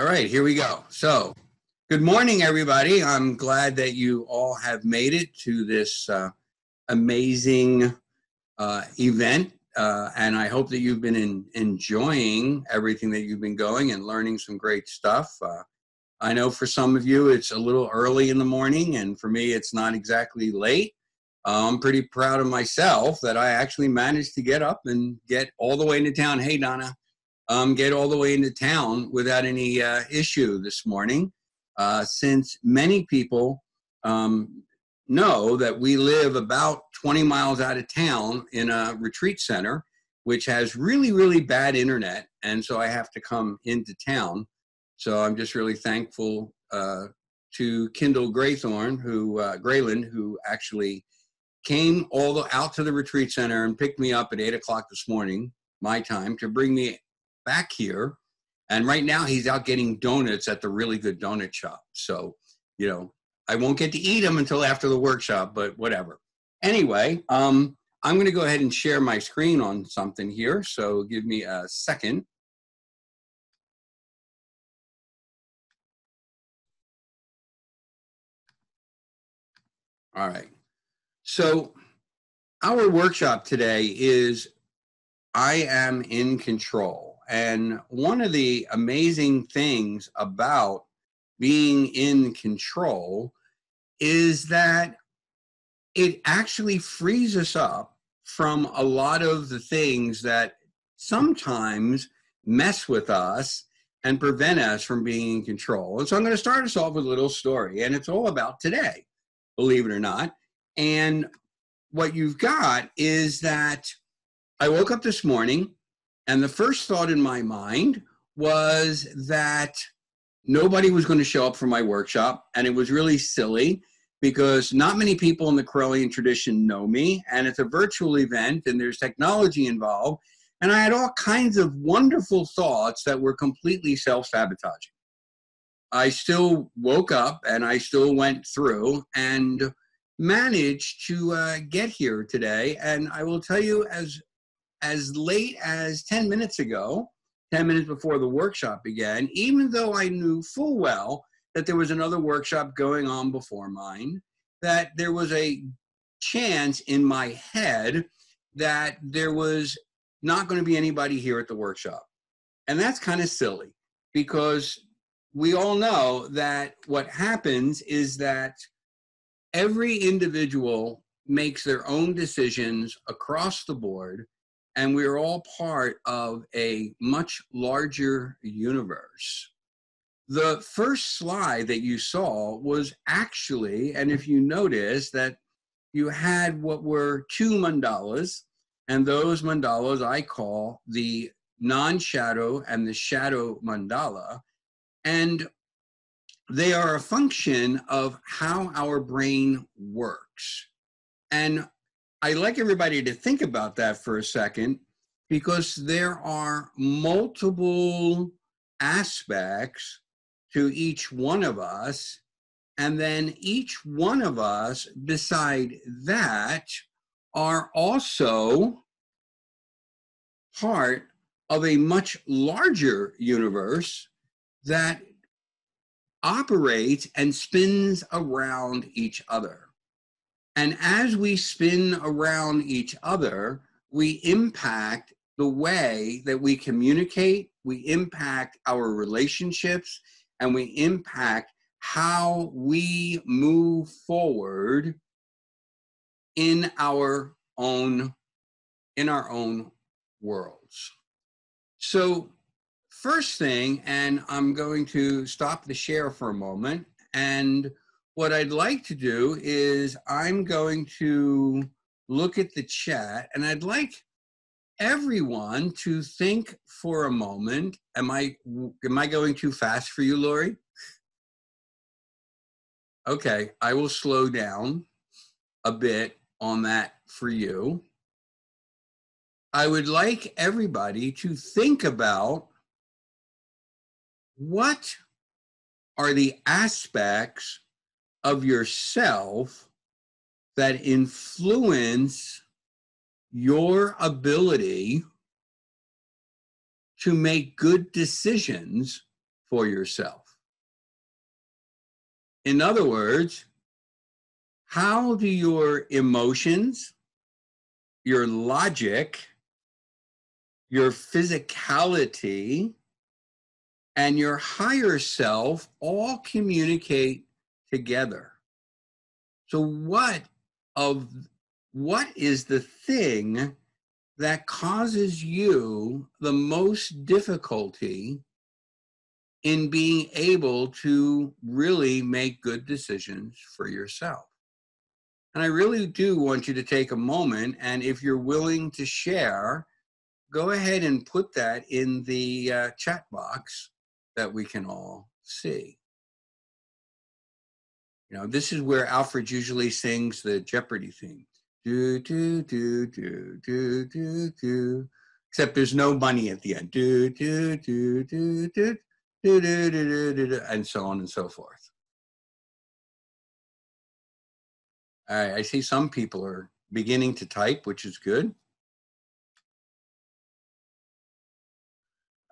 All right, here we go. So, good morning, everybody. I'm glad that you all have made it to this amazing event. And I hope that you've been enjoying everything that you've been going and learning some great stuff. I know for some of you, it's a little early in the morning, and for me, it's not exactly late. I'm pretty proud of myself that I actually managed to get up and get all the way into town. Hey, Donna. Get all the way into town without any issue this morning, since many people know that we live about 20 miles out of town in a retreat center, which has really, really bad internet, and so I have to come into town. So I'm just really thankful to Kendall Grayland, who actually came out to the retreat center and picked me up at 8 o'clock this morning, my time, to bring me back here. And right now he's out getting donuts at the really good donut shop. So, I won't get to eat them until after the workshop, but whatever. Anyway, I'm going to go ahead and share my screen on something here. So give me a second. All right. So our workshop today is I am in control. And one of the amazing things about being in control is that it actually frees us up from a lot of the things that sometimes mess with us and prevent us from being in control. And so I'm going to start us off with a little story, and it's all about today, believe it or not. And what you've got is that I woke up this morning, and the first thought in my mind was that nobody was going to show up for my workshop. And it was really silly because not many people in the Correllian tradition know me. And it's a virtual event and there's technology involved. And I had all kinds of wonderful thoughts that were completely self-sabotaging. I still woke up and I still went through and managed to get here today. And I will tell you, as late as 10 minutes ago, 10 minutes before the workshop began, even though I knew full well that there was another workshop going on before mine, that there was a chance in my head that there was not going to be anybody here at the workshop. And that's kind of silly because we all know that what happens is that every individual makes their own decisions across the board, and we're all part of a much larger universe. The first slide that you saw was actually, and if you notice that you had what were two mandalas, and those mandalas I call the non-shadow and the shadow mandala, and they are a function of how our brain works. And I'd like everybody to think about that for a second, because there are multiple aspects to each one of us. And then each one of us, beside that, are also part of a much larger universe that operates and spins around each other. And as we spin around each other, we impact the way that we communicate, we impact our relationships, and we impact how we move forward in our own worlds. So first thing, and I'm going to stop the share for a moment, and what I'd like to do is I'm going to look at the chat, and I'd like everyone to think for a moment. Am I going too fast for you, Lori? Okay, I will slow down a bit on that for you. I would like everybody to think about what are the aspects of yourself that influence your ability to make good decisions for yourself. In other words, how do your emotions, your logic, your physicality, and your higher self all communicate together? So what is the thing that causes you the most difficulty in being able to really make good decisions for yourself? And I really do want you to take a moment, and if you're willing to share, go ahead and put that in the chat box that we can all see. You know, this is where Alfred usually sings the Jeopardy theme. Do, do, do, do, do, do, do. Except there's no money at the end. Do, do, do, do, do, do, do, do, do, do, and so on and so forth. All right, I see some people are beginning to type, which is good.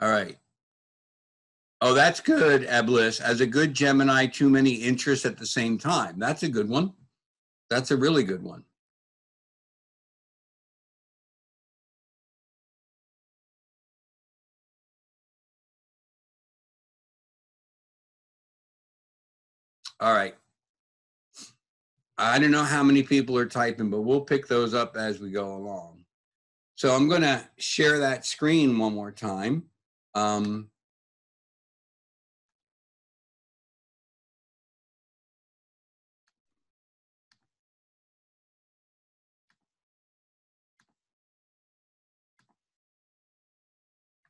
All right. Oh, that's good, Eblis. As a good Gemini, too many interests at the same time. That's a good one. That's a really good one. All right. I don't know how many people are typing, but we'll pick those up as we go along. So I'm going to share that screen one more time.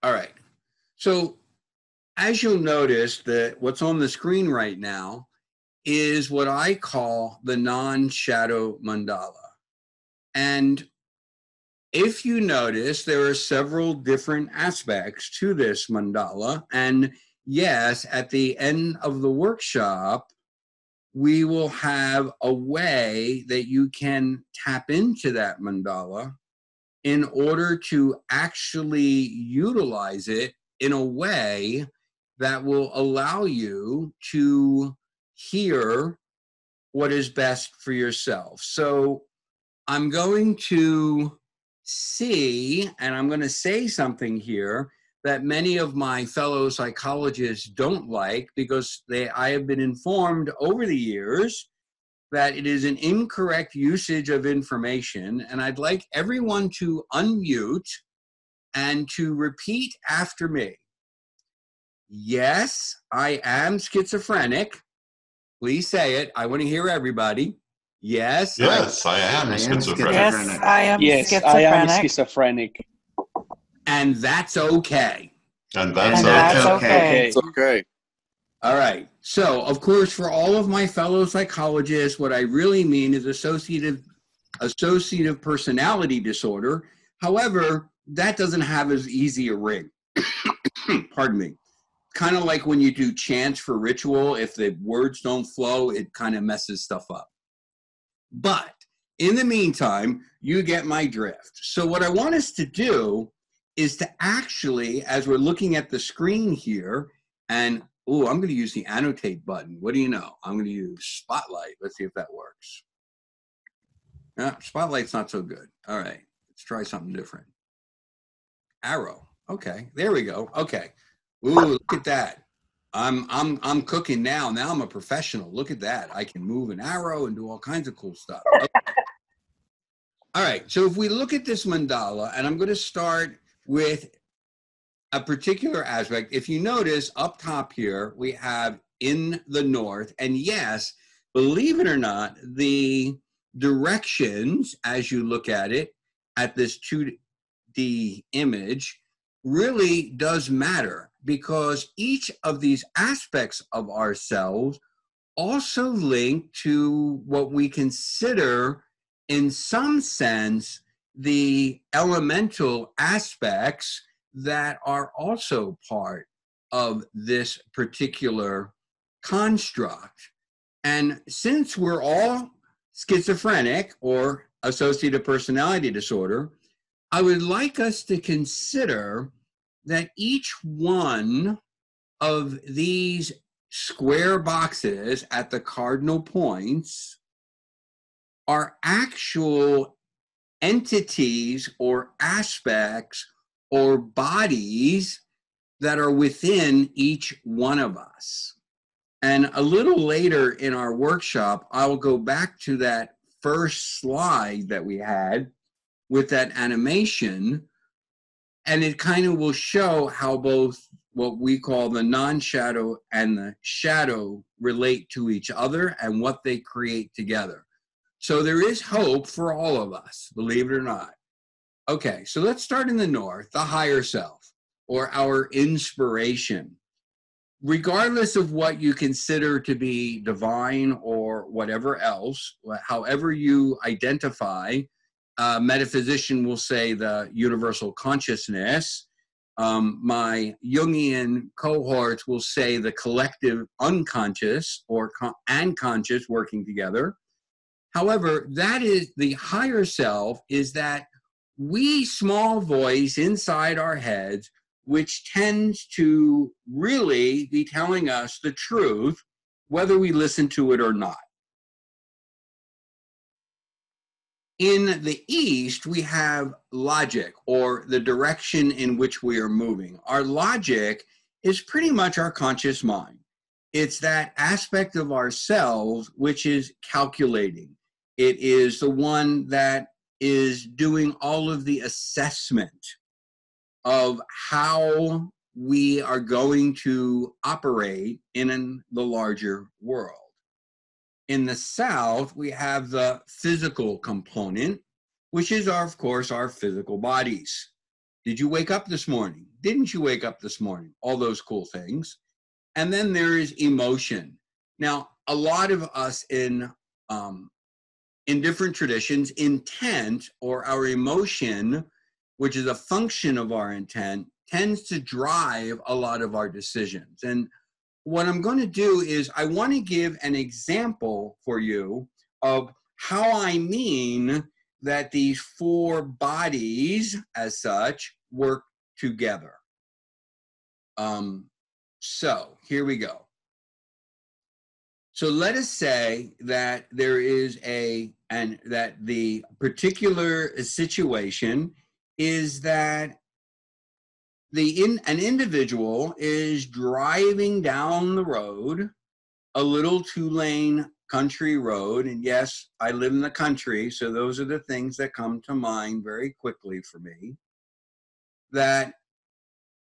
All right. So as you'll notice, that what's on the screen right now is what I call the non-shadow mandala. And if you notice, there are several different aspects to this mandala. And yes, at the end of the workshop, we will have a way that you can tap into that mandala in order to actually utilize it in a way that will allow you to hear what is best for yourself. So I'm going to see, and I'm going to say something here that many of my fellow psychologists don't like, because I have been informed over the years that it is an incorrect usage of information. And I'd like everyone to unmute and to repeat after me. Yes, I am schizophrenic. Please say it. I want to hear everybody. Yes. Yes, I am schizophrenic. Yes, I am schizophrenic. I am schizophrenic. And that's okay. And that's okay. It's okay. All right. So, of course, for all of my fellow psychologists, what I really mean is associative personality disorder. However, that doesn't have as easy a ring. Pardon me. Kind of like when you do chants for ritual, if the words don't flow, it kind of messes stuff up. But in the meantime, you get my drift. So what I want us to do is to actually, as we're looking at the screen here, and I'm going to use the annotate button. What do you know? I'm going to use Spotlight. Let's see if that works. Spotlight's not so good. All right, let's try something different. Arrow. Okay, there we go. Okay. Ooh, look at that. I'm cooking now. Now I'm a professional. Look at that. I can move an arrow and do all kinds of cool stuff. Okay. All right. So if we look at this mandala, and I'm going to start with a particular aspect. If you notice up top here, we have in the north. And yes, believe it or not, the directions, as you look at it, at this 2D image, really does matter, because each of these aspects of ourselves also link to what we consider, in some sense, the elemental aspects that are also part of this particular construct. And since we're all schizophrenic or associative personality disorder, I would like us to consider that each one of these square boxes at the cardinal points are actual entities or aspects or bodies that are within each one of us. And a little later in our workshop, I'll go back to that first slide that we had with that animation, and it kind of will show how both what we call the non-shadow and the shadow relate to each other and what they create together. So there is hope for all of us, believe it or not. Okay, so let's start in the north, the higher self, or our inspiration. Regardless of what you consider to be divine or whatever else, however you identify, a metaphysician will say the universal consciousness. My Jungian cohorts will say the collective unconscious and conscious working together. However, that is the higher self, is that we small voice inside our heads, which tends to really be telling us the truth, whether we listen to it or not. In the East, we have logic, or the direction in which we are moving. Our logic is pretty much our conscious mind. It's that aspect of ourselves which is calculating. It is the one that is doing all of the assessment of how we are going to operate in the larger world. In the South, we have the physical component, which is, of course, our physical bodies. Did you wake up this morning? Didn't you wake up this morning? All those cool things. And then there is emotion. Now, a lot of us in different traditions, intent, or our emotion, which is a function of our intent, tends to drive a lot of our decisions. And what I'm going to do is I want to give an example for you of how I mean that these four bodies, as such, work together. So here we go. So let us say that there is that the particular situation is that an individual is driving down the road, a little two-lane country road. And yes, I live in the country, so those are the things that come to mind very quickly for me. That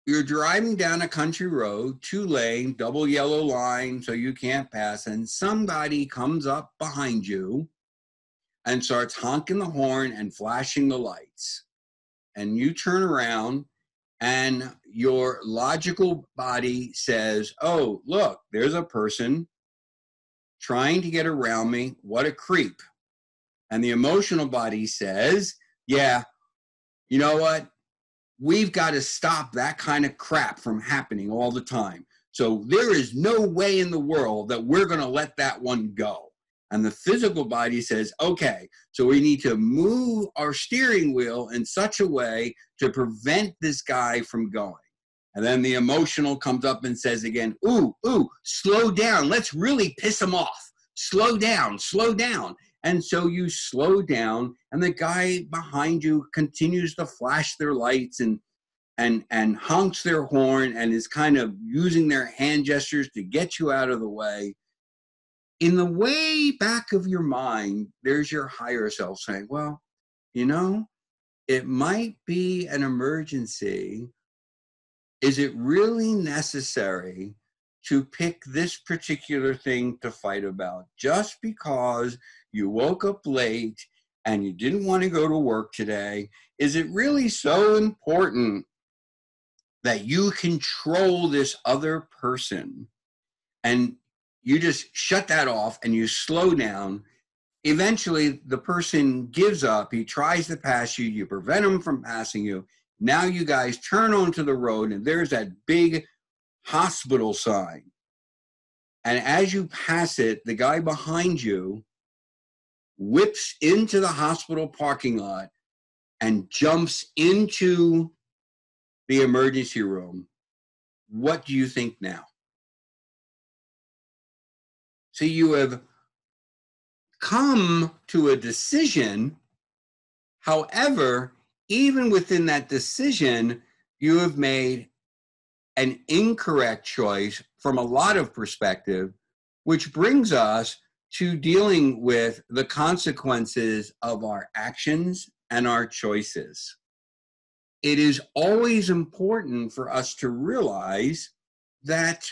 you're driving down a country road, two-lane, double yellow line, so you can't pass, and somebody comes up behind you and starts honking the horn and flashing the lights. And you turn around, and your logical body says, oh, look, there's a person trying to get around me. What a creep. And the emotional body says, yeah, you know what? We've got to stop that kind of crap from happening all the time. So there is no way in the world that we're going to let that one go. And the physical body says, okay, so we need to move our steering wheel in such a way to prevent this guy from going. And then the emotional comes up and says again, ooh, slow down. Let's really piss him off. Slow down, slow down. And so you slow down, and the guy behind you continues to flash their lights and honks their horn and is kind of using their hand gestures to get you out of the way. In the way back of your mind, there's your higher self saying, well, you know, it might be an emergency. Is it really necessary to pick this particular thing to fight about just because you woke up late and you didn't want to go to work today? Is it really so important that you control this other person? And you just shut that off and you slow down. Eventually, the person gives up. He tries to pass you. You prevent him from passing you. Now you guys turn onto the road, and there's that big hospital sign. And as you pass it, the guy behind you whips into the hospital parking lot and jumps into the emergency room, What do you think now? So you have come to a decision. However, even within that decision, you have made an incorrect choice from a lot of perspective, which brings us to dealing with the consequences of our actions and our choices. It is always important for us to realize that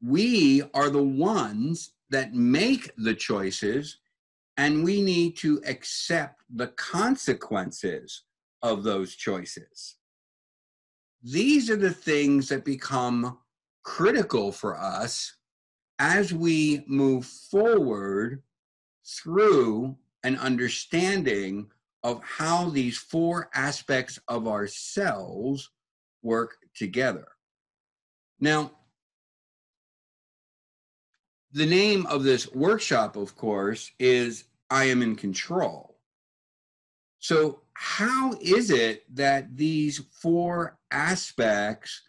we are the ones that make the choices, and we need to accept the consequences of those choices. These are the things that become critical for us as we move forward through an understanding of how these four aspects of ourselves work together. Now, the name of this workshop, of course, is I Am in Control. So how is it that these four aspects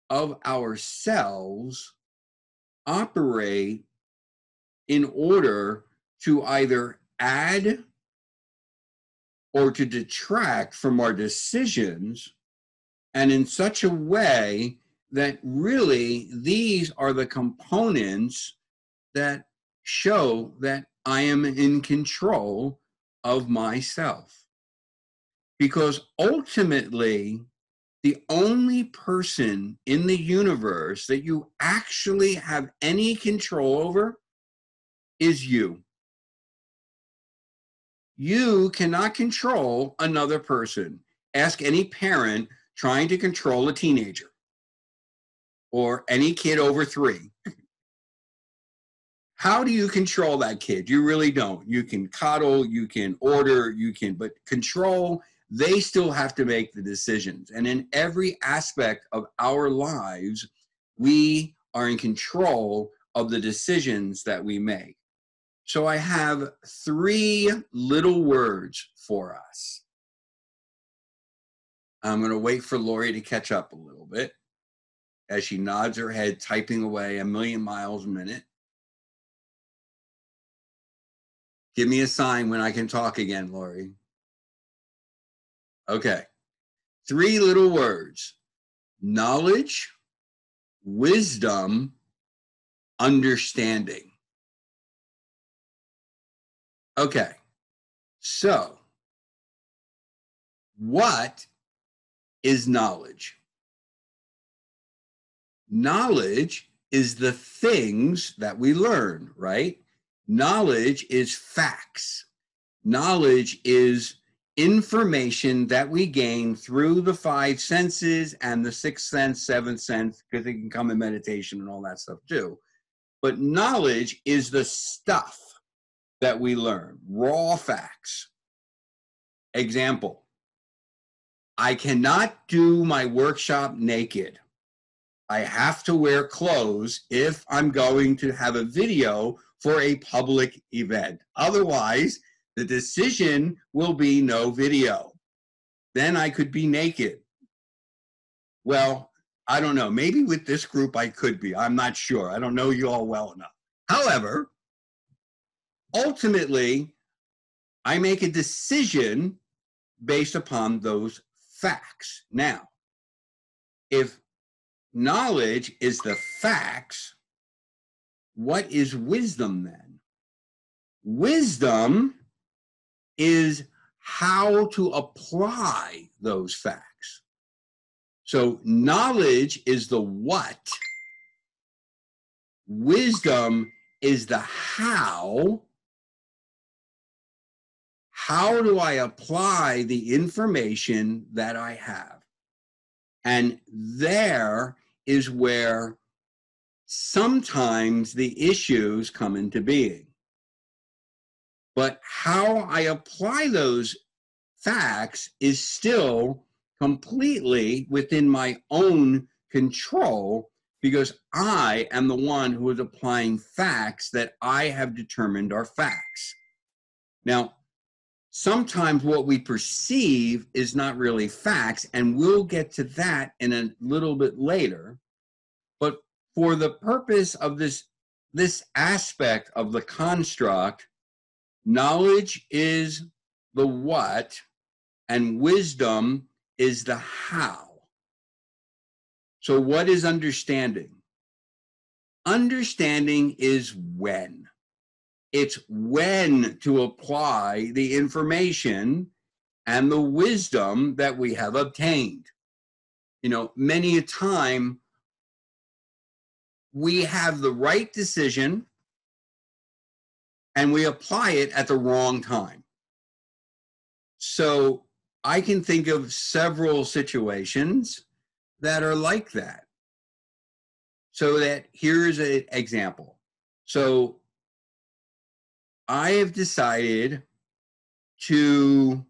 of ourselves operate in order to either add or to detract from our decisions, and in such a way that really these are the components that show that I am in control of myself? Because ultimately, the only person in the universe that you actually have any control over is you. You cannot control another person. Ask any parent trying to control a teenager or any kid over 3. How do you control that kid? You really don't. You can coddle, you can order, but control, they still have to make the decisions. And in every aspect of our lives, we are in control of the decisions that we make. So I have 3 little words for us. I'm going to wait for Lori to catch up a little bit as she nods her head, typing away a million miles a minute. Give me a sign when I can talk again, Lori. Okay. 3 little words: knowledge, wisdom, understanding. Okay. So, what is knowledge? Knowledge is the things that we learn, right? Knowledge is facts. Knowledge is information that we gain through the 5 senses and the 6th sense, 7th sense, because it can come in meditation and all that stuff too. But knowledge is the stuff that we learn, raw facts. Example: I cannot do my workshop naked. I have to wear clothes if I'm going to have a video for a public event. Otherwise, the decision will be no video. Then I could be naked. Well, I don't know. Maybe with this group I could be. I'm not sure. I don't know you all well enough. However, ultimately, I make a decision based upon those facts. Now, if knowledge is the facts, what is wisdom then? Wisdom is how to apply those facts. So knowledge is the what. Wisdom is the how. How do I apply the information that I have? And there is where sometimes the issues come into being. But how I apply those facts is still completely within my own control, because I am the one who is applying facts that I have determined are facts. Now, sometimes what we perceive is not really facts, and we'll get to that in a little bit later. But for the purpose of this aspect of the construct, knowledge is the what, and wisdom is the how. So what is understanding? Understanding is when. It's when to apply the information and the wisdom that we have obtained. You know, many a time we have the right decision and we apply it at the wrong time. So I can think of several situations that are like that. So that here's an example. So I have decided to,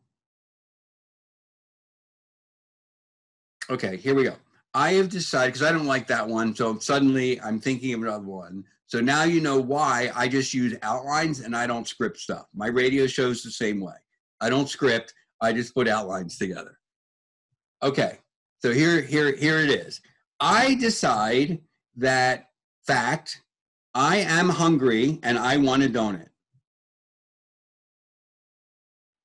okay, here we go. I have decided, because I don't like that one, so suddenly I'm thinking of another one. So now you know why I just use outlines and I don't script stuff. My radio show's the same way. I don't script, I just put outlines together. Okay, so here it is. I decide that, fact, I am hungry and I want a donut.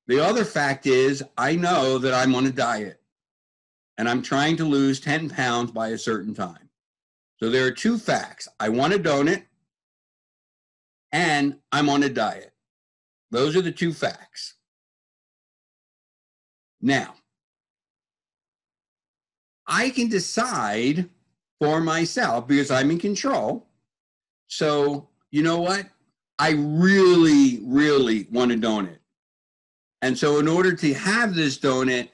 The other fact is I know that I'm on a diet and I'm trying to lose 10 pounds by a certain time. So there are two facts. I want a donut and I'm on a diet. Those are the two facts. Now, I can decide for myself because I'm in control. So, you know what? I really, really want a donut. And so in order to have this donut,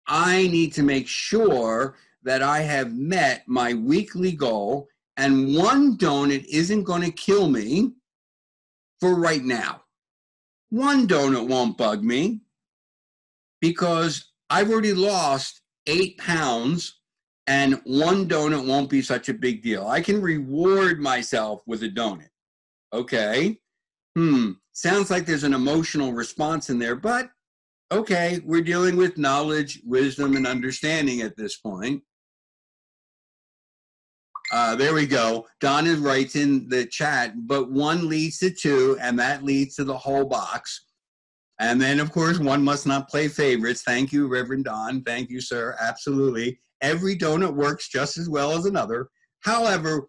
I need to make sure that I have met my weekly goal, and one donut isn't going to kill me for right now. One donut won't bug me because I've already lost 8 pounds and one donut won't be such a big deal. I can reward myself with a donut. Okay. Sounds like there's an emotional response in there, but okay, we're dealing with knowledge, wisdom, and understanding at this point. There we go. Donna writes in the chat, but one leads to two, and that leads to the whole box. And then, of course, one must not play favorites. Thank you, Reverend Don. Thank you, sir. Absolutely. Every donut works just as well as another. However,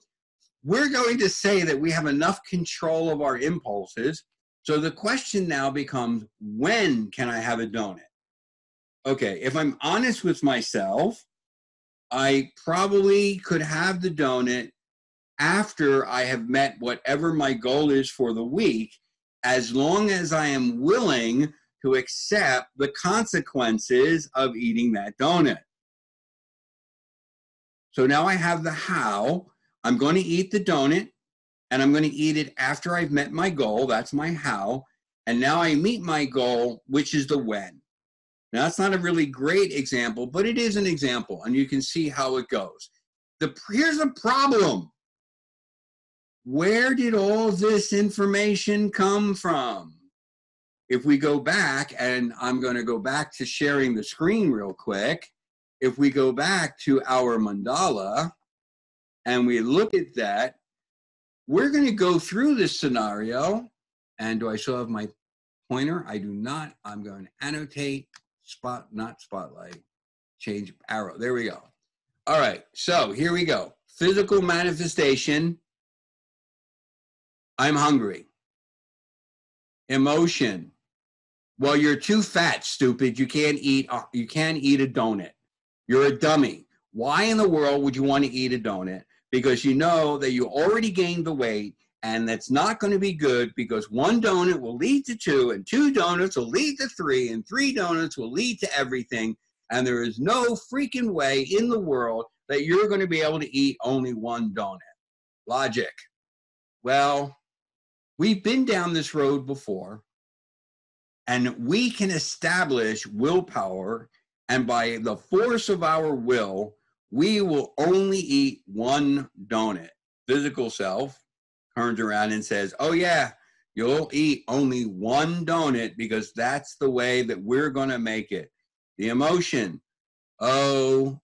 we're going to say that we have enough control of our impulses. So the question now becomes, when can I have a donut? Okay, if I'm honest with myself, I probably could have the donut after I have met whatever my goal is for the week, as long as I am willing to accept the consequences of eating that donut. So now I have the how. I'm going to eat the donut, and I'm going to eat it after I've met my goal. That's my how. And now I meet my goal, which is the when. Now, that's not a really great example, but it is an example, and you can see how it goes. Here's the problem. Where did all this information come from? If we go back, and I'm going to go back to sharing the screen real quick. If we go back to our mandala, and we look at that, we're going to go through this scenario. And do I still have my pointer? I do not. I'm going to annotate, not spotlight, change arrow. There we go. All right, so here we go. Physical manifestation. I'm hungry. Emotion. Well, you're too fat, stupid. You can't eat a donut. You're a dummy. Why in the world would you want to eat a donut? Because you know that you already gained the weight, and that's not going to be good, because one donut will lead to two, and two donuts will lead to three, and three donuts will lead to everything. And there is no freaking way in the world that you're going to be able to eat only one donut. Logic. Well, we've been down this road before, and we can establish willpower, and by the force of our will, we will only eat one donut. Physical self turns around and says, oh yeah, you'll eat only one donut because that's the way that we're going to make it. The emotion, oh,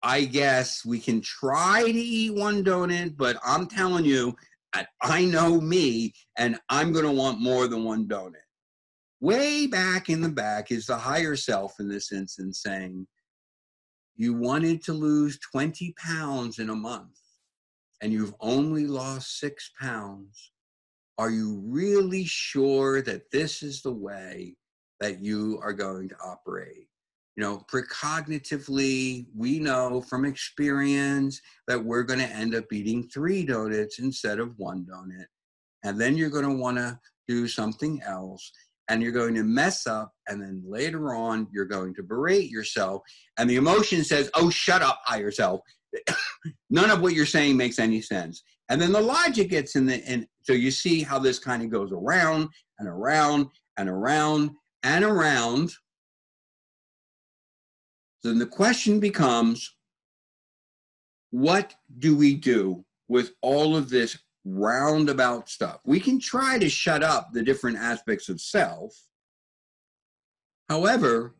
I guess we can try to eat one donut, but I'm telling you, I know me, and I'm going to want more than one donut. Way back in the back is the higher self in this instance saying, you wanted to lose 20 pounds in a month, and you've only lost 6 pounds. Are you really sure that this is the way that you are going to operate? You know, precognitively, we know from experience that we're going to end up eating 3 donuts instead of 1 donut. And then you're going to want to do something else, and you're going to mess up, and then later on, you're going to berate yourself. And the emotion says, oh, shut up, higher self. None of what you're saying makes any sense. And then the logic gets in so you see how this kind of goes around and around and around and around. Then the question becomes, what do we do with all of this roundabout stuff? We can try to shut up the different aspects of self. However,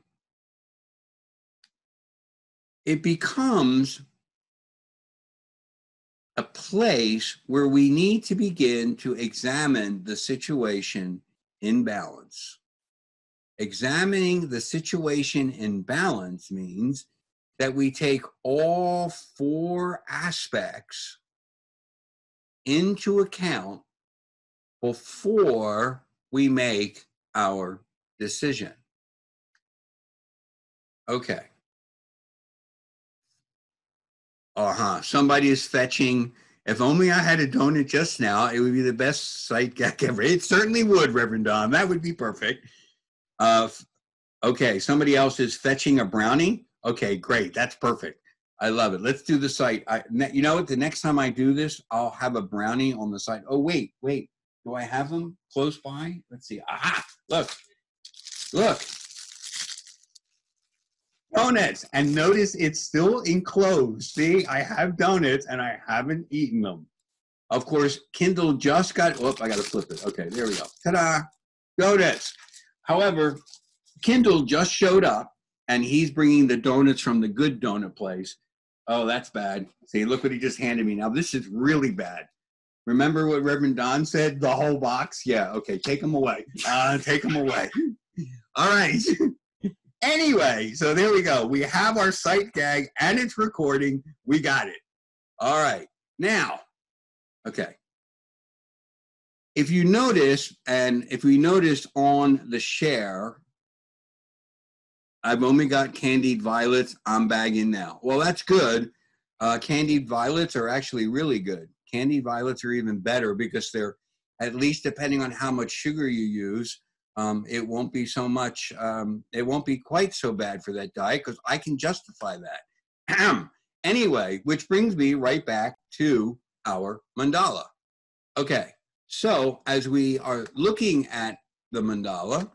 it becomes a place where we need to begin to examine the situation in balance. Examining the situation in balance means that we take all 4 aspects into account before we make our decision. Okay. Somebody is fetching, if only I had a donut just now, it would be the best sight gag ever. It certainly would, Reverend Don. That would be perfect. Okay, somebody else is fetching a brownie. Okay, great. That's perfect. I love it. Let's do the site. You know what? The next time I do this, I'll have a brownie on the site. Oh, wait. Do I have them close by? Let's see. Aha! Look. Donuts. And notice it's still enclosed. See, I have donuts and I haven't eaten them. Of course, Kindle just got, I got to flip it. Okay, there we go. Ta-da! Donuts. However, Kindle just showed up and he's bringing the donuts from the good donut place. Oh, that's bad. See, look what he just handed me. Now, this is really bad. Remember what Reverend Don said? The whole box? Yeah, okay, take them away. Take them away. All right. Anyway, so there we go. We have our sight gag and it's recording. We got it. All right. Now, okay. If you notice, and if we notice on the share, I've only got candied violets. I'm bagging now. Well, that's good. Candied violets are actually really good. Candied violets are even better because they're, at least depending on how much sugar you use, it won't be so much, it won't be quite so bad for that diet because I can justify that. Anyway, which brings me right back to our mandala. Okay, so as we are looking at the mandala,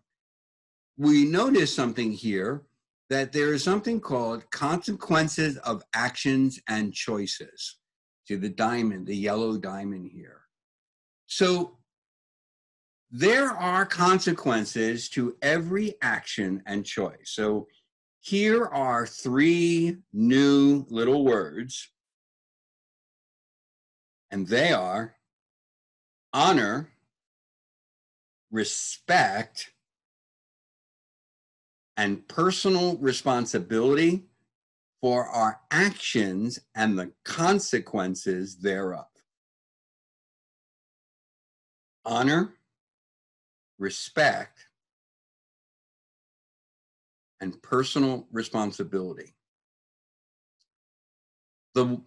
we notice something here, that there is something called consequences of actions and choices. See the diamond, the yellow diamond here. So there are consequences to every action and choice. So here are 3 new little words, and they are honor, respect, and personal responsibility for our actions and the consequences thereof. Honor, respect, and personal responsibility. The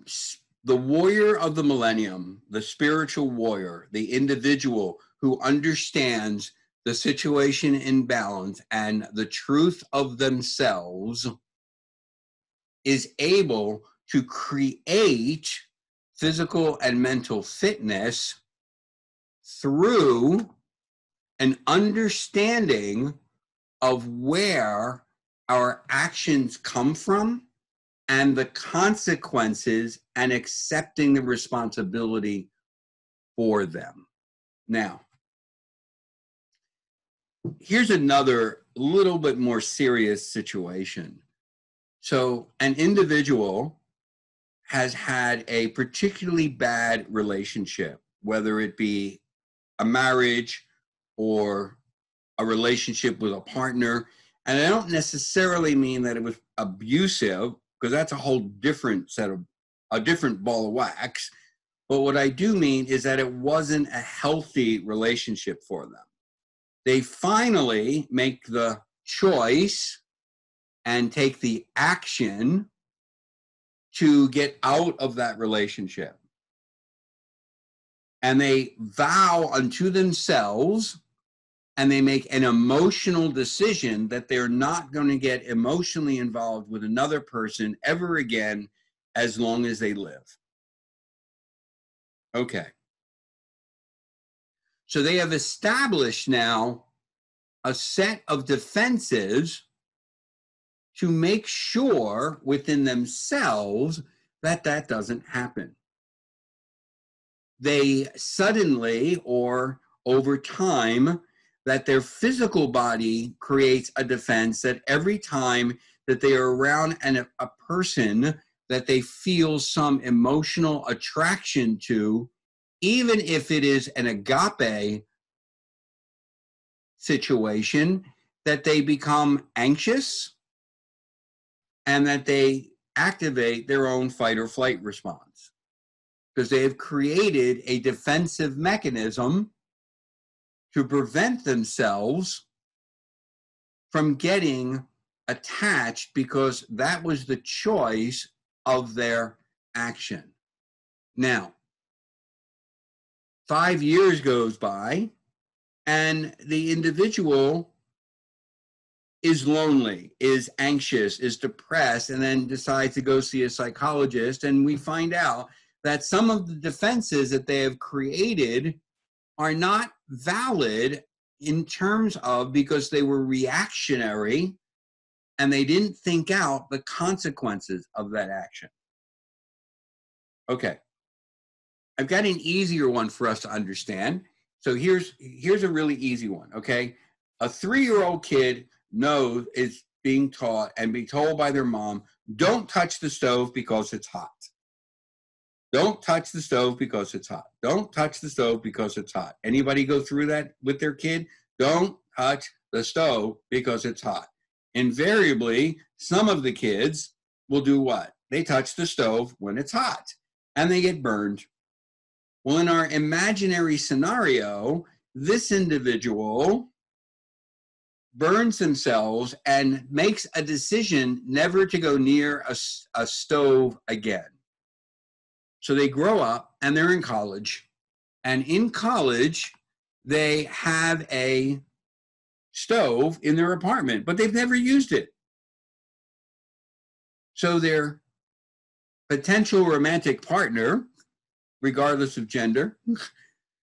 warrior of the millennium, the spiritual warrior, the individual who understands the situation in balance and the truth of themselves, is able to create physical and mental fitness through an understanding of where our actions come from and the consequences and accepting the responsibility for them. Now, here's another little bit more serious situation. So an individual has had a particularly bad relationship, whether it be a marriage or a relationship with a partner. And I don't necessarily mean that it was abusive, because that's a whole different a different ball of wax. But what I do mean is that it wasn't a healthy relationship for them. They finally make the choice and take the action to get out of that relationship. And they vow unto themselves, and they make an emotional decision that they're not going to get emotionally involved with another person ever again as long as they live. Okay. So they have established now a set of defenses to make sure within themselves that that doesn't happen. They suddenly, or over time, that their physical body creates a defense that every time that they are around a person that they feel some emotional attraction to, even if it is an agape situation, that they become anxious and that they activate their own fight or flight response, because they have created a defensive mechanism to prevent themselves from getting attached, because that was the choice of their action. Now, 5 years goes by, and the individual is lonely, is anxious, is depressed, and then decides to go see a psychologist. And we find out that some of the defenses that they have created are not valid in terms of, because they were reactionary and they didn't think out the consequences of that action. Okay. I've got an easier one for us to understand. So here's a really easy one, okay? A 3-year-old kid is being taught and be told by their mom, don't touch the stove because it's hot. Don't touch the stove because it's hot. Don't touch the stove because it's hot. Anybody go through that with their kid? Don't touch the stove because it's hot. Invariably, some of the kids will do what? They touch the stove when it's hot and they get burned. Well, in our imaginary scenario, this individual burns themselves and makes a decision never to go near a stove again. So they grow up and they're in college. And in college, they have a stove in their apartment, but they've never used it. So their potential romantic partner, regardless of gender,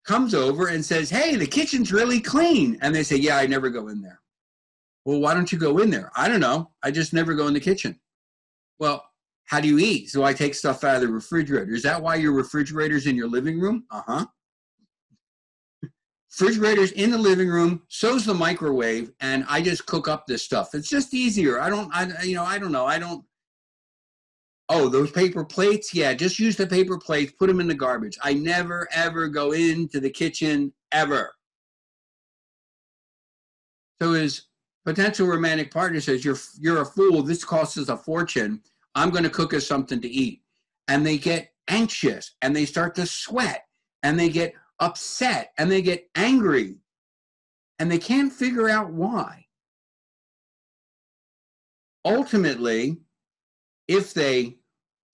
comes over and says, hey, the kitchen's really clean. And they say, yeah, I never go in there. Well, why don't you go in there? I don't know. I just never go in the kitchen. Well, how do you eat? So I take stuff out of the refrigerator. Is that why your refrigerator's in your living room? Uh-huh. Refrigerator's in the living room, so's the microwave, and I just cook up this stuff. It's just easier. I don't know. Oh, those paper plates? Yeah, just use the paper plates, put them in the garbage. I never, ever go into the kitchen, ever. So his potential romantic partner says, you're a fool. This costs us a fortune. I'm going to cook us something to eat. And they get anxious, and they start to sweat, and they get upset, and they get angry, and they can't figure out why. Ultimately, if they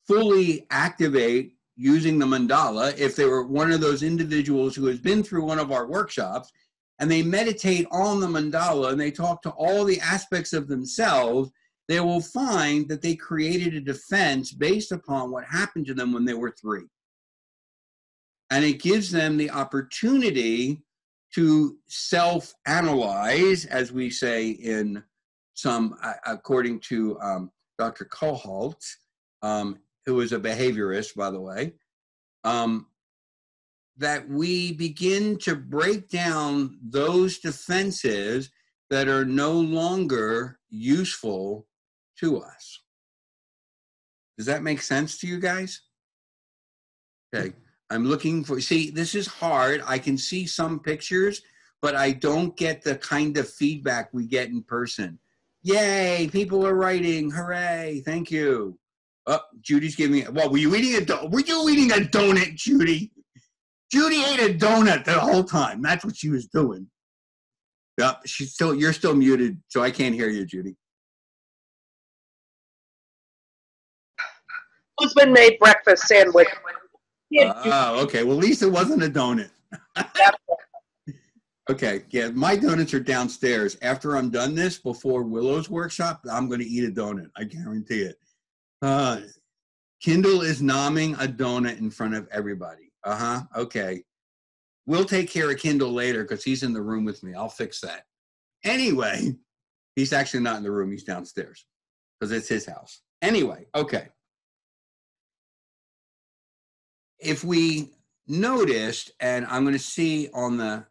fully activate using the mandala, if they were one of those individuals who has been through one of our workshops, and they meditate on the mandala and they talk to all the aspects of themselves, they will find that they created a defense based upon what happened to them when they were 3. And it gives them the opportunity to self-analyze, as we say in some, according to Dr. Kohlholtz, who is a behaviorist, by the way, that we begin to break down those defenses that are no longer useful to us. Does that make sense to you guys? Okay. I'm looking for, see, this is hard. I can see some pictures, but I don't get the kind of feedback we get in person. Yay, people are writing. Hooray. Thank you. Oh, Judy's giving it. Well, were you eating a donut, Judy? Judy ate a donut the whole time. That's what she was doing. Yep, you're still muted, so I can't hear you, Judy. Husband made breakfast sandwich. Oh, okay. Well, at least it wasn't a donut. Okay, yeah, my donuts are downstairs. After I'm done this, before Willow's workshop, I'm going to eat a donut. I guarantee it. Kindle is nomming a donut in front of everybody. Okay. We'll take care of Kindle later because he's in the room with me. I'll fix that. Anyway, he's actually not in the room. He's downstairs because it's his house. Anyway, okay. If we noticed, and I'm going to see on the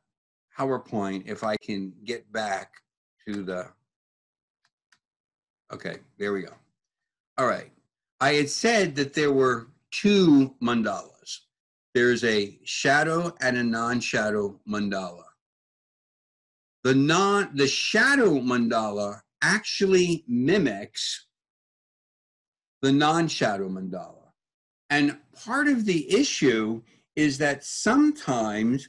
PowerPoint if I can get back to the, okay, there we go. All right. I had said that there were two mandalas. There's a shadow and a non-shadow mandala. The shadow mandala actually mimics the non-shadow mandala. And part of the issue is that sometimes,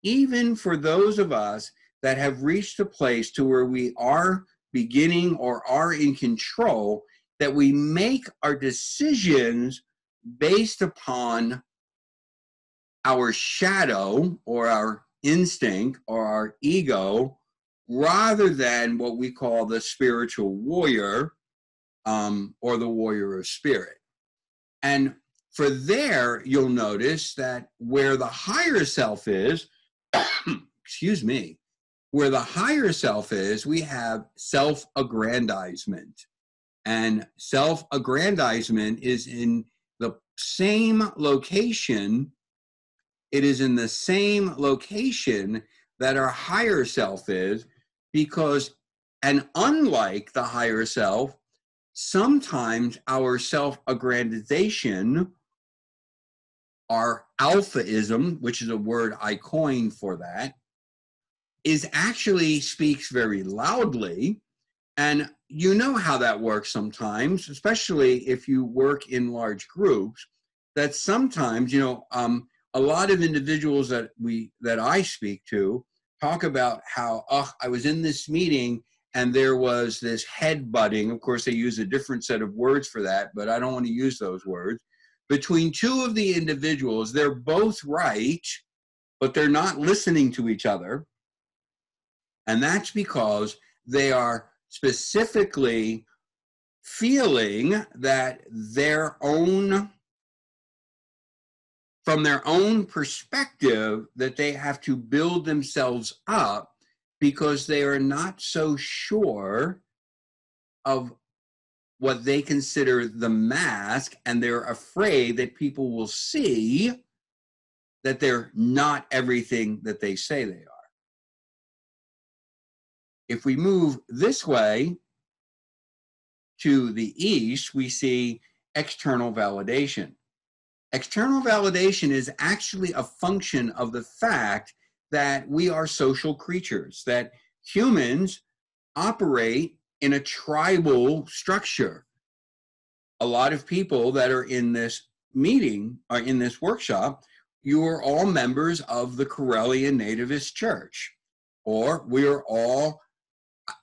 even for those of us that have reached a place to where we are beginning or are in control, that we make our decisions based upon our shadow or our instinct or our ego, rather than what we call the spiritual warrior or the warrior of spirit. And for there, you'll notice that where the higher self is, excuse me, where the higher self is, we have self-aggrandizement. And self-aggrandizement is in the same location. It is in the same location that our higher self is, because, and unlike the higher self, sometimes our self-aggrandization, our alphaism, which is a word I coined for that, is actually speaks very loudly. And you know how that works sometimes, especially if you work in large groups, that sometimes, a lot of individuals that I speak to talk about how, I was in this meeting and there was this head-butting. Of course, they use a different set of words for that, but I don't want to use those words. Between two of the individuals, they're both right, but they're not listening to each other. And that's because they are specifically feeling that from their own perspective, that they have to build themselves up because they are not so sure of what they consider the mask, and they're afraid that people will see that they're not everything that they say they are. If we move this way to the east, we see external validation. External validation is actually a function of the fact that we are social creatures, that humans operate in a tribal structure. A lot of people that are in this meeting, or in this workshop, you are all members of the Karelian Nativist Church, or we are all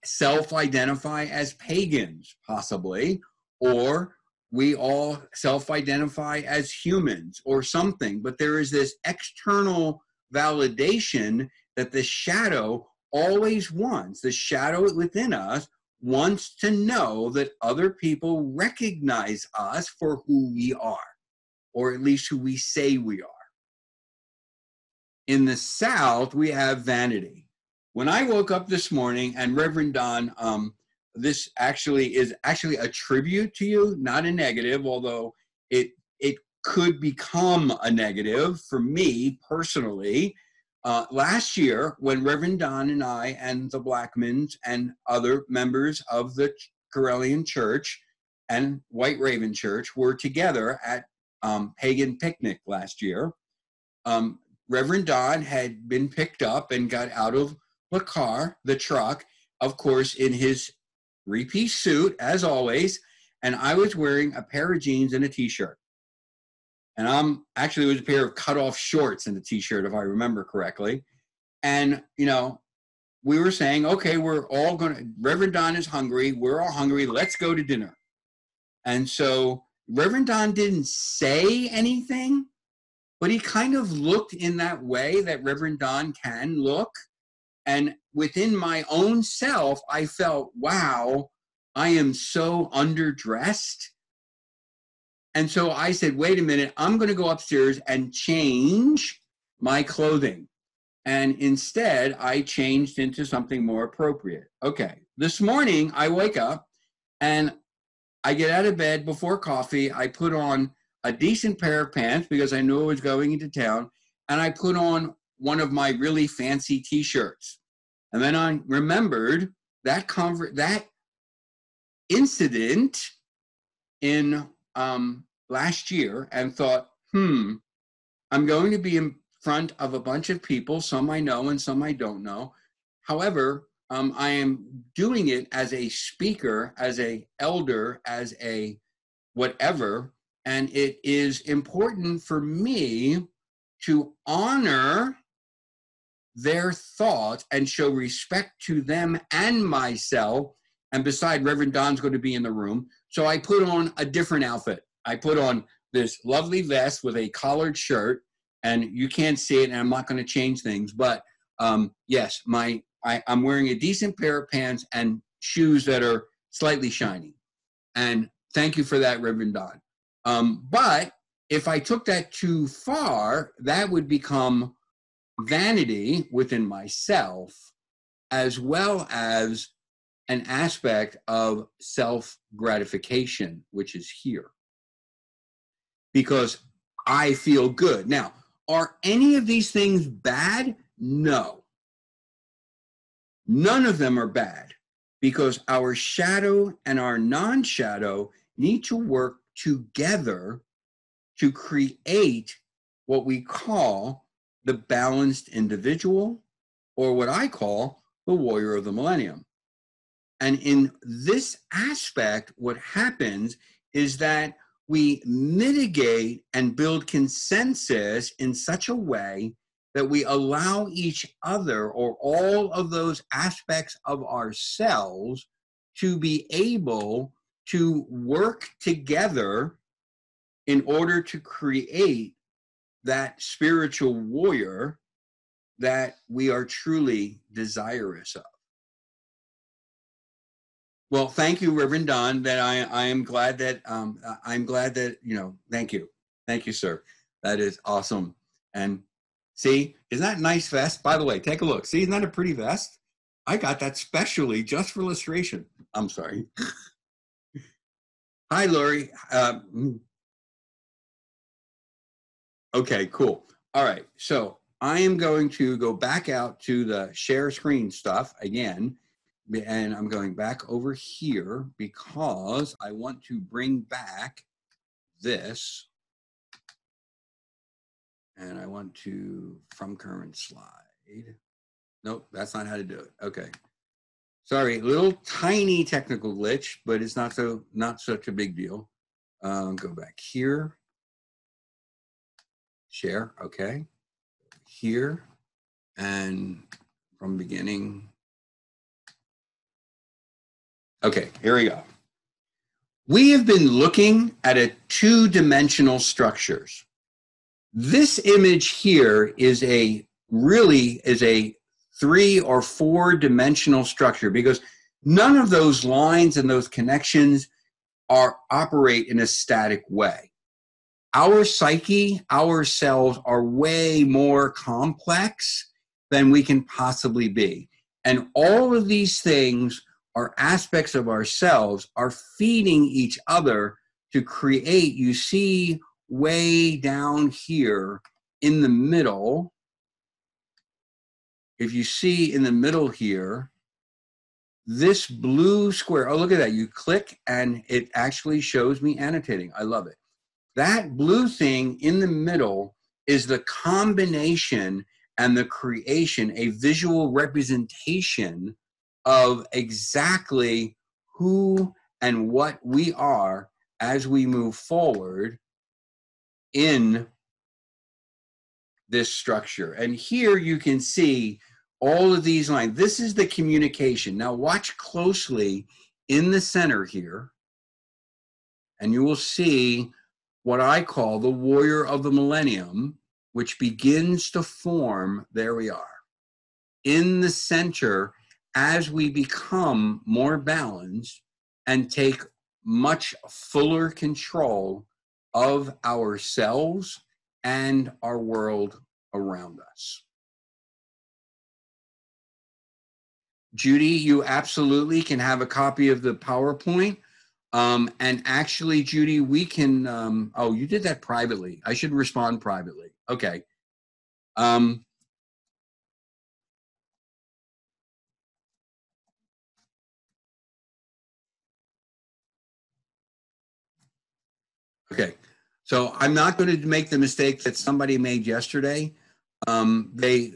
self-identify as pagans, possibly, or we all self-identify as humans or something. But there is this external validation that the shadow always wants. The shadow within us wants to know that other people recognize us for who we are, or at least who we say we are. In the South, we have vanity. When I woke up this morning, and Reverend Don, this actually is a tribute to you, not a negative, although it could become a negative for me personally. Last year, when Reverend Don and I and the Blackmans and other members of the Karelian Church and White Raven Church were together at Pagan Picnic last year. Reverend Don had been picked up and got out of the car, the truck, of course, in his three-piece suit, as always, and I was wearing a pair of jeans and a T-shirt. And it was a pair of cut-off shorts and a T-shirt, if I remember correctly. And, you know, we were saying, okay, we're all going to, Reverend Don is hungry, we're all hungry, let's go to dinner. And so Reverend Don didn't say anything, but he kind of looked in that way that Reverend Don can look. And within my own self, I felt, wow, I am so underdressed. And so I said, wait a minute, I'm going to go upstairs and change my clothing. And instead, I changed into something more appropriate. Okay, this morning I wake up and I get out of bed before coffee. I put on a decent pair of pants because I knew I was going into town. And I put on one of my really fancy T-shirts. And then I remembered that incident in last year and thought, I'm going to be in front of a bunch of people, some I know and some I don't know. However, I am doing it as a speaker, as a elder, as a whatever, and it is important for me to honor their thoughts and show respect to them and myself. And beside, Reverend Don's going to be in the room. So I put on a different outfit. I put on this lovely vest with a collared shirt, and you can't see it, and I'm not going to change things. But yes, I'm wearing a decent pair of pants and shoes that are slightly shiny. And thank you for that, Reverend Don. But if I took that too far, that would become vanity within myself, as well as an aspect of self-gratification, which is here. Because I feel good. Now, are any of these things bad? No. None of them are bad, because our shadow and our non-shadow need to work together to create what we call the balanced individual, or what I call the warrior of the millennium. And in this aspect, what happens is that we mitigate and build consensus in such a way that we allow each other, or all of those aspects of ourselves, to be able to work together in order to create that spiritual warrior that we are truly desirous of. Well, thank you, Reverend Don. That I am glad that thank you, sir. That is awesome. And see, isn't that a nice vest? By the way, take a look. See, isn't that a pretty vest? I got that specially just for Lustration. I'm sorry. Hi, Lori. Okay, cool. All right, so I am going to go back out to the share screen stuff again. And I'm going back over here because I want to bring back this. And I want to, from current slide. Nope, that's not how to do it. Okay. Sorry, little tiny technical glitch, but it's not such a big deal. Go back here. Share, okay. Here. And from beginning. Okay, here we go. We have been looking at a two-dimensional structures. This image here is a 3 or 4 dimensional structure, because none of those lines and those connections operate in a static way. Our psyche, ourselves, are way more complex than we can possibly be. And all of these things are aspects of ourselves, are feeding each other to create. You see way down here in the middle, if you see in the middle here, this blue square, oh, look at that. You click and it actually shows me annotating. I love it. That blue thing in the middle is the combination and the creation, a visual representation of exactly who and what we are as we move forward in this structure. And here you can see all of these lines. This is the communication. Now watch closely in the center here, and you will see what I call the warrior of the millennium, which begins to form. There we are. In the center, as we become more balanced and take much fuller control of ourselves and our world around us. Judy, you absolutely can have a copy of the PowerPoint. And actually, Judy, we can, oh, you did that privately. I should respond privately. Okay. Okay. So I'm not going to make the mistake that somebody made yesterday. Somebody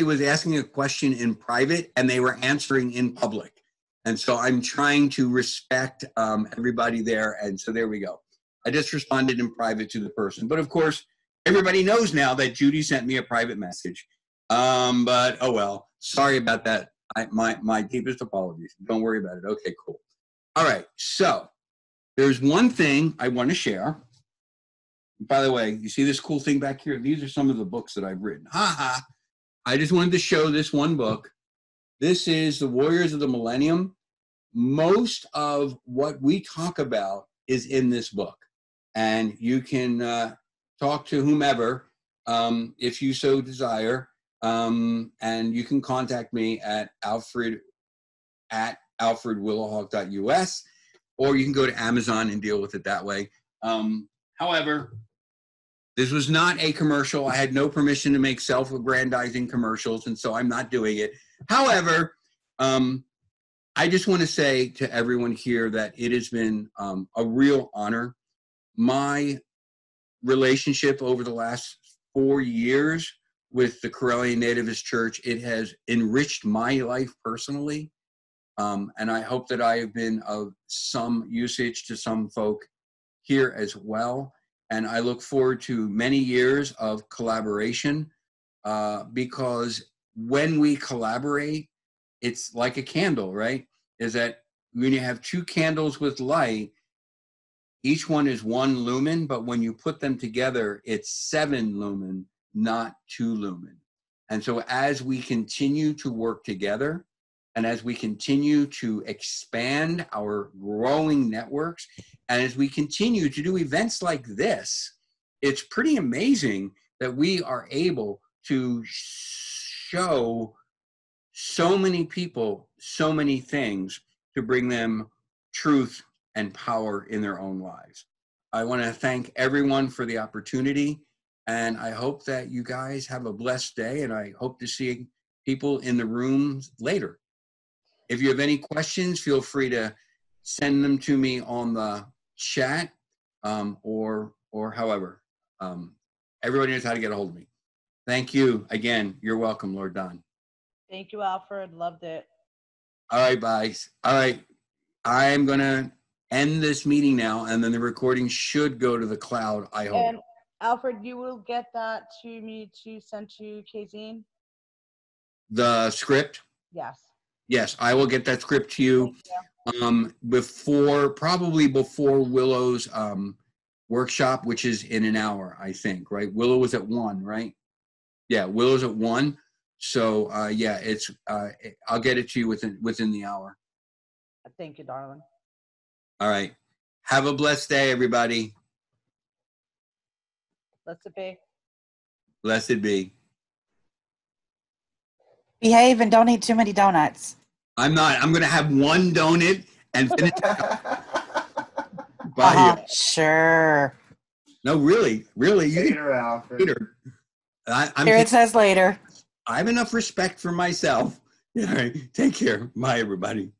was asking a question in private and they were answering in public. And so I'm trying to respect everybody there. And so there we go. I just responded in private to the person. But of course, everybody knows now that Judy sent me a private message. But oh well, sorry about that. My deepest apologies. Don't worry about it. Okay, cool. All right. So there's one thing I want to share. By the way, you see this cool thing back here? These are some of the books that I've written. Ha ha. I just wanted to show this one book. This is The Warriors of the Millennium. Most of what we talk about is in this book. And you can talk to whomever if you so desire. And you can contact me at alfredwillowhawk.us, or you can go to Amazon and deal with it that way. However, this was not a commercial. I had no permission to make self-aggrandizing commercials, and so I'm not doing it. However, I just want to say to everyone here that it has been a real honor. My relationship over the last 4 years with the Karelian Nativist Church, it has enriched my life personally. And I hope that I have been of some usage to some folk here as well. And I look forward to many years of collaboration because when we collaborate, it's like a candle, right? Is that when you have two candles with light, each one is 1 lumen, but when you put them together, it's 7 lumen, not 2 lumen. And so as we continue to work together, and as we continue to expand our growing networks, and as we continue to do events like this, it's pretty amazing that we are able to show so many people so many things to bring them truth and power in their own lives. I want to thank everyone for the opportunity, and I hope that you guys have a blessed day, and I hope to see people in the rooms later. If you have any questions, feel free to send them to me on the chat or however. Everybody knows how to get a hold of me. Thank you again. You're welcome, Lord Don. Thank you, Alfred. Loved it. All right, guys. All right. I'm going to end this meeting now, and then the recording should go to the cloud, I hope. And Alfred, you will get that to me to send to Kazine? The script? Yes. Yes, I will get that script to you probably before Willow's workshop, which is in an hour, I think, right? Willow was at 1, right? Yeah, Willow's at 1. So yeah, it's I'll get it to you within the hour. Thank you, darling. All right. Have a blessed day, everybody. Blessed be. Blessed be. Behave and don't eat too many donuts. I'm not. I'm going to have 1 donut and finish. Bye. Sure. No, really. Later, Alfred. Later. Here it says later. I have enough respect for myself All right. Take care. Bye, everybody.